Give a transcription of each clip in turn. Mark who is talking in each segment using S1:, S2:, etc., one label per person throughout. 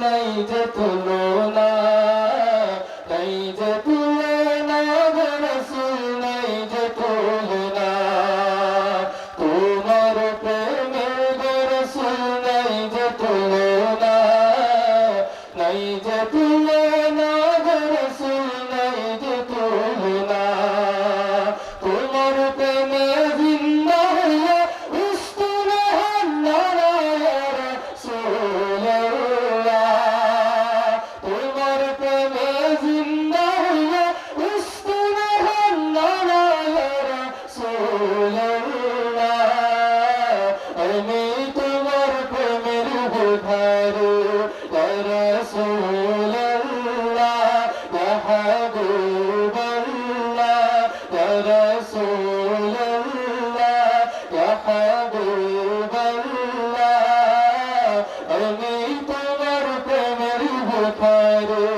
S1: নাই যে তুলনা, নাই যে তুলনা গো রাসূল, নাই যে তুলনা। তোমার প্রেমের গো রাসূল নাই যে তুলনা, নাই যে তুলনা গো রাসূল, নাই যে তুলনা। তোমার প্রেমে জিন্দা হইয়া উস্তুনে হান্নানা ইয়া রাসূলুল্লাহ। তোমার প্রেমে জিন্দা হইয়া উস্তুনে হান্নানা ইয়া রাসূলুল্লাহ। আমি তোমার প্রেমের ভিখারি ইয়া রাসূলুল্লাহ, ইয়া হাবিবাল্লাহ, ইয়া রাসূলুল্লাহ, ইয়া হাবিবাল্লাহ। আমি তোমার প্রেমের ভিখারি।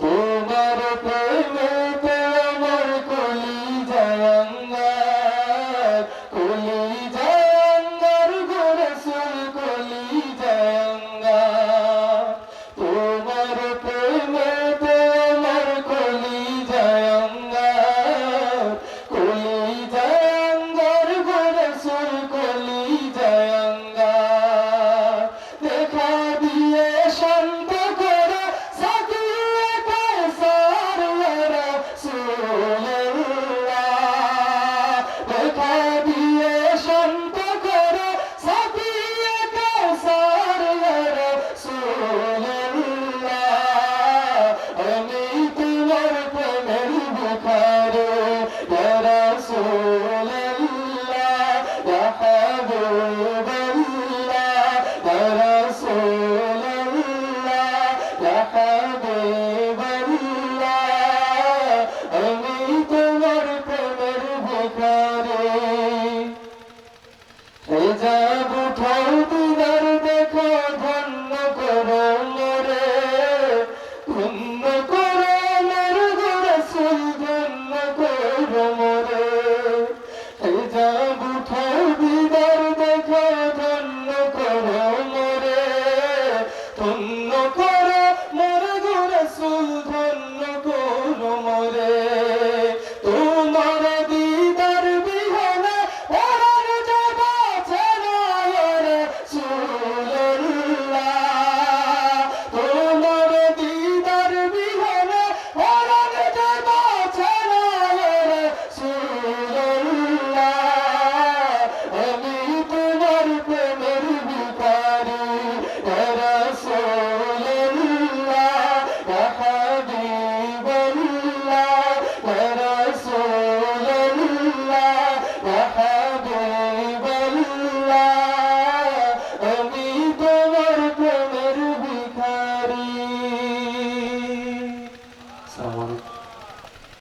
S1: তোমার প্রেমেতে আমার কলিজায় আঙ্গার, কলিজায় আঙ্গার গো রাসূল, কলিজায় আঙ্গার। তোমার প্রেমেতে আমার কলিজায় আঙ্গার, কলিজায় আঙ্গার গো রাসূল, কলিজায় আঙ্গার। দেখা দিয়ে শান্ত করে সাকিয়ে কায়সার ইয়া রাসূলুল্লাহ। দেখা দিয়ে শান্ত করে সাকিয়ে কায়সার ইয়া রাসূলুল্লাহ। আমি তোমার প্রেমের ভিখারি ইয়া রাসূলুল্লাহ, ইয়া হাবিবাল্লাহ, ইয়া রাসূলুল্লাহ, ইয়া হাবিবাল্লাহ। আমি তোমার প্রেমের ভিখারি। হিজাব উঠাও দিদার দেখো, ধন্য করো মোরে, ধন্য করো মোর গো রাসূল, ধন্য করো মোরে। হিজাব উঠাও দিদার দেখো, ধন্য করো মোরে, ধন্য করো মোর গো রাসূল, ধন্য করো মোরে। তোমার দিদার বিহনে পরাণ যে বাঁচে না ইয়া রাসূলুল্লাহ। তোমার দিদার বিহনে পরাণ যে বাঁচে না ইয়া রাসূলুল্লাহ। আমি তোমার প্রেমের ভিখারি ইয়া রাসূলুল্লাহ, ইয়া হাবিবাল্লাহ, ইয়া রাসূলুল্লাহ, ইয়া হাবিবাল্লাহ। আমি তোমার প্রেমের ভিখারি। আসসালামু আলাইকুম।